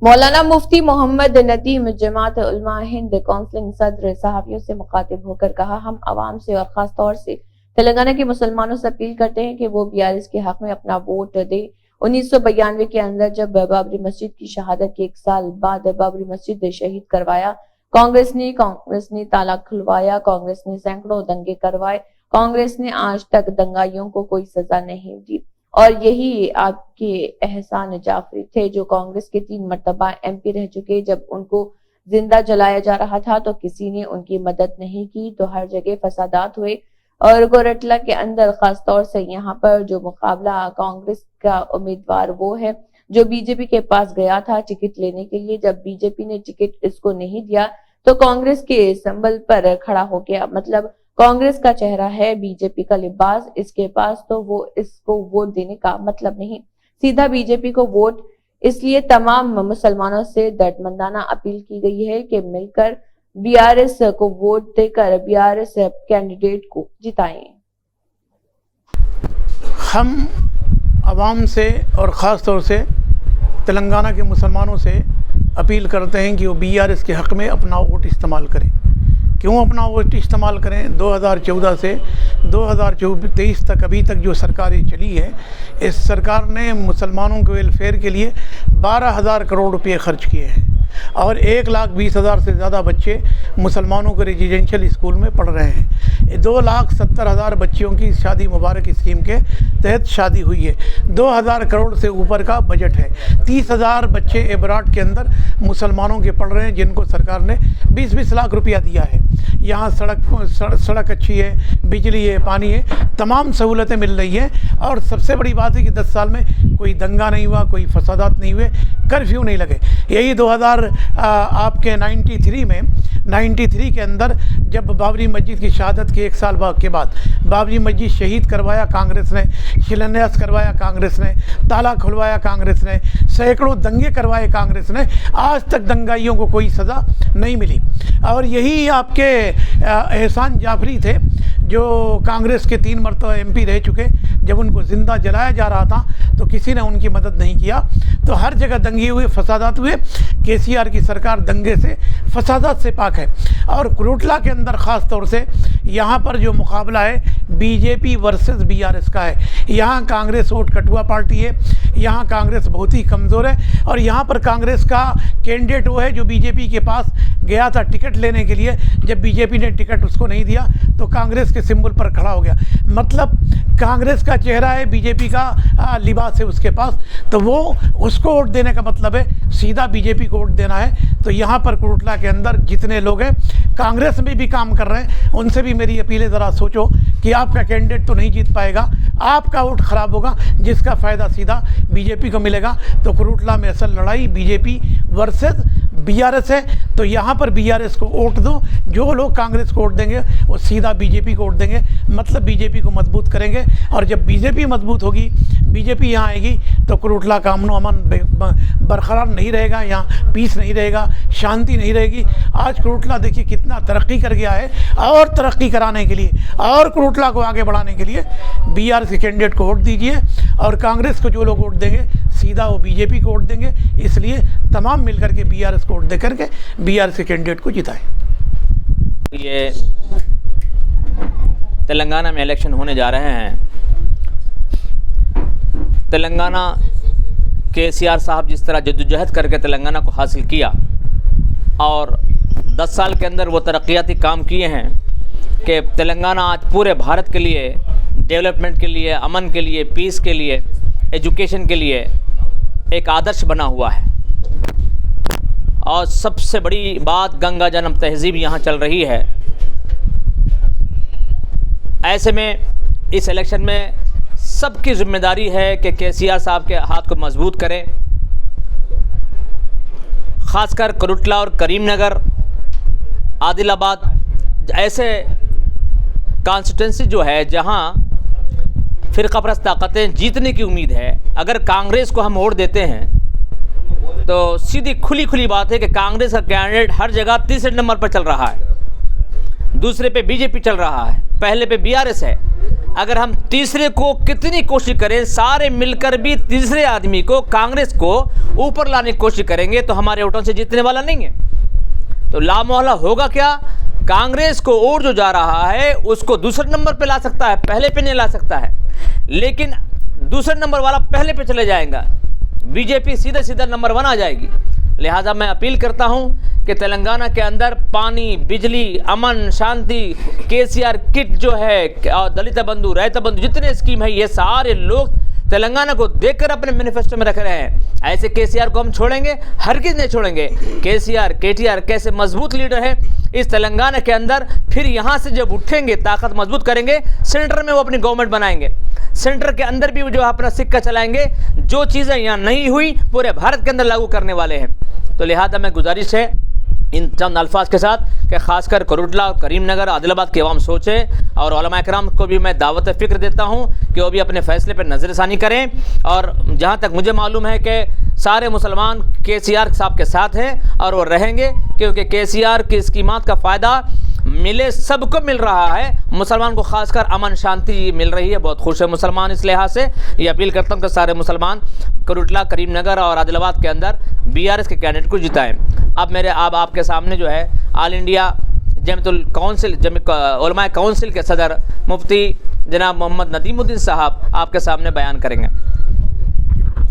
मौलाना मुफ्ती मोहम्मद नदीम जमात उलमा हिंद काउंसिलिंग सदर सहाफियों से मुखातिब होकर कहा, हम आवाम से और खास तौर से तेलंगाना के मुसलमानों से अपील करते हैं कि वो बीआरएस के हक में अपना वोट दे। 1992 के अंदर जब बाबरी मस्जिद की शहादत के 1 साल बाद बाबरी मस्जिद शहीद करवाया, कांग्रेस ने ताला खुलवाया, कांग्रेस ने सैकड़ों दंगे करवाए, कांग्रेस ने आज तक दंगाइयों को कोई सजा नहीं दी। और यही आपके एहसान जाफरी थे जो कांग्रेस के 3 मर्तबा एमपी रह चुके। जब उनको जिंदा जलाया जा रहा था तो किसी ने उनकी मदद नहीं की, तो हर जगह फसादात हुए। और कोरटला के अंदर खास तौर से यहाँ पर जो मुकाबला कांग्रेस का उम्मीदवार वो है जो बीजेपी के पास गया था टिकट लेने के लिए। जब बीजेपी ने टिकट इसको नहीं दिया तो कांग्रेस के संबल पर खड़ा हो गया। मतलब कांग्रेस का चेहरा है, बीजेपी का लिबास इसके पास, तो वो इसको वोट देने का मतलब नहीं, सीधा बीजेपी को वोट। इसलिए तमाम मुसलमानों से दर्दमंदाना अपील की गई है कि मिलकर बीआरएस को वोट देकर बीआरएस कैंडिडेट को जिताएं। हम आवाम से और ख़ास तौर से तेलंगाना के मुसलमानों से अपील करते हैं कि वो बीआरएस के हक़ में अपना वोट इस्तेमाल करें। क्यों अपना वोट इस्तेमाल करें? 2014 से 2023 तक अभी तक जो सरकारें चली है, इस सरकार ने मुसलमानों के वेलफेयर के लिए 12,000 करोड़ रुपए खर्च किए हैं और 1,20,000 से ज़्यादा बच्चे मुसलमानों के रेजिडेंशियल स्कूल में पढ़ रहे हैं। 2,70,000 बच्चियों की शादी मुबारक स्कीम के तहत शादी हुई है। 2,000 करोड़ से ऊपर का बजट है। 30,000 बच्चे एबराड के अंदर मुसलमानों के पढ़ रहे हैं जिनको सरकार ने 20-20 लाख रुपया दिया है। यहाँ सड़क अच्छी है, बिजली है, पानी है, तमाम सहूलतें मिल रही हैं। और सबसे बड़ी बात है कि 10 साल में कोई दंगा नहीं हुआ, कोई फसादात नहीं हुए, कर्फ्यू नहीं लगे। यही 93 के अंदर जब बाबरी मस्जिद की शहादत के 1 साल के बाद बाबरी मस्जिद शहीद करवाया कांग्रेस ने, शिलान्यास करवाया कांग्रेस ने, ताला खुलवाया कांग्रेस ने, सैकड़ों दंगे करवाए कांग्रेस ने, आज तक दंगाइयों को कोई सज़ा नहीं मिली। और यही आपके एहसान जाफरी थे जो कांग्रेस के 3 मरतबा एमपी रह चुके। जब उनको ज़िंदा जलाया जा रहा था तो किसी ने उनकी मदद नहीं किया, तो हर जगह दंगे हुए, फसादात हुए। केसीआर की सरकार दंगे से, फसादात से पाक है। और कोरटला के अंदर ख़ास तौर से यहाँ पर जो मुकाबला है बीजेपी वर्सेस बीआरएस का है। यहाँ कांग्रेस वोट कटुआ पार्टी है, यहाँ कांग्रेस बहुत ही कमज़ोर है। और यहाँ पर कांग्रेस का कैंडिडेट वो है जो बीजेपी के पास गया था टिकट लेने के लिए। जब बीजेपी ने टिकट उसको नहीं दिया तो कांग्रेस के सिंबल पर खड़ा हो गया। मतलब कांग्रेस का चेहरा है, बीजेपी का लिबास है उसके पास, तो वो उसको वोट देने का मतलब है सीधा बीजेपी को वोट देना है। तो यहाँ पर कोरटला के अंदर जितने लोग हैं कांग्रेस में भी काम कर रहे हैं, उनसे भी मेरी अपील है, ज़रा सोचो कि आपका कैंडिडेट तो नहीं जीत पाएगा, आपका वोट ख़राब होगा, जिसका फ़ायदा सीधा बीजेपी को मिलेगा। तो कोरटला में असल लड़ाई बीजेपी वर्सेस बीआरएस है। तो यहाँ पर बीआरएस को वोट दो, जो लोग कांग्रेस को वोट देंगे वो सीधा बीजेपी को वोट देंगे, मतलब बीजेपी को मजबूत करेंगे। और जब बीजेपी मजबूत होगी, बीजेपी यहाँ आएगी तो कोरटला का अमन बरकरार नहीं रहेगा, यहाँ पीस नहीं रहेगा, शांति नहीं रहेगी। आज कोरटला देखिए कितना तरक्की कर गया है, और तरक्की कराने के लिए और कोरटला को आगे बढ़ाने के लिए बीआरएस के कैंडिडेट को वोट दीजिए। और कांग्रेस को जो लोग वोट देंगे सीधा वो बीजेपी को वोट देंगे। इसलिए तमाम मिलकर के बीआरएस को वोट दे करके बीआरएस के कैंडिडेट को जिताएं। ये तेलंगाना में इलेक्शन होने जा रहे हैं। तेलंगाना केसीआर साहब जिस तरह जद्दोजहद करके तेलंगाना को हासिल किया और 10 साल के अंदर वो तरक्याती काम किए हैं कि तेलंगाना आज पूरे भारत के लिए, डेवलपमेंट के लिए, अमन के लिए, पीस के लिए, एजुकेशन के लिए एक आदर्श बना हुआ है। और सबसे बड़ी बात गंगा जन्म तहजीब यहाँ चल रही है। ऐसे में इस इलेक्शन में सबकी जिम्मेदारी है कि केसीआर साहब के हाथ को मजबूत करें। ख़ासकर कोरटला और करीमनगर, आदिलाबाद ऐसे कॉन्स्टिट्यूंसी जो है जहाँ फ़िरक़ापरस्त ताकतें जीतने की उम्मीद है। अगर कांग्रेस को हम वोट देते हैं तो सीधी खुली बात है कि कांग्रेस का कैंडिडेट हर जगह तीसरे नंबर पर चल रहा है, दूसरे पे बीजेपी चल रहा है, पहले पे बीआरएस है। अगर हम तीसरे को कितनी कोशिश करें, सारे मिलकर भी तीसरे आदमी को, कांग्रेस को ऊपर लाने की कोशिश करेंगे तो हमारे वोटों से जीतने वाला नहीं है। तो लामोहल्ला होगा क्या? कांग्रेस को और जो जा रहा है उसको दूसरे नंबर पे ला सकता है, पहले पे नहीं ला सकता है, लेकिन दूसरे नंबर वाला पहले पे चले जाएगा, बीजेपी सीधा सीधा नंबर 1 आ जाएगी। लिहाजा मैं अपील करता हूं कि तेलंगाना के अंदर पानी, बिजली, अमन, शांति, केसीआर किट जो है और दलित बंधु, रैत बंधु, जितने स्कीम है, ये सारे लोग तेलंगाना को देखकर अपने मैनिफेस्टो में रख रहे हैं। ऐसे केसीआर को हम छोड़ेंगे? हरगिज़ नहीं छोड़ेंगे। केसीआर, केटीआर कैसे मजबूत लीडर है इस तेलंगाना के अंदर, फिर यहाँ से जब उठेंगे, ताकत मजबूत करेंगे, सेंटर में वो अपनी गवर्नमेंट बनाएंगे, सेंटर के अंदर भी वो जो अपना सिक्का चलाएंगे, जो चीज़ें यहाँ नहीं हुई पूरे भारत के अंदर लागू करने वाले हैं। तो लिहाजा मैं गुजारिश है इन चंद अल्फाज के साथ कि खासकर करुटला और करीमनगर, आदिलाबाद की आवाम सोचे, और उलमा इकराम को भी मैं दावत फ़िक्र देता हूँ कि वो भी अपने फ़ैसले पर नज़रसानी करें। और जहाँ तक मुझे मालूम है कि सारे मुसलमान केसीआर साहब के साथ हैं और वो रहेंगे, क्योंकि केसीआर की स्कीमात का फ़ायदा मिले, सबको मिल रहा है, मुसलमान को खासकर अमन शांति मिल रही है, बहुत खुश है मुसलमान। इस लिहाज से ये अपील करता हूँ कि सारे मुसलमान करुटला, करीमनगर और आदिलाबाद के अंदर बीआरएस के कैंडिडेट को जिताएं। अब आपके सामने जो है ऑल इंडिया जमीयतुल काउंसिल, उलमा काउंसिल के सदर मुफ्ती जनाब मोहम्मद नदीमुद्दीन साहब आपके सामने बयान करेंगे।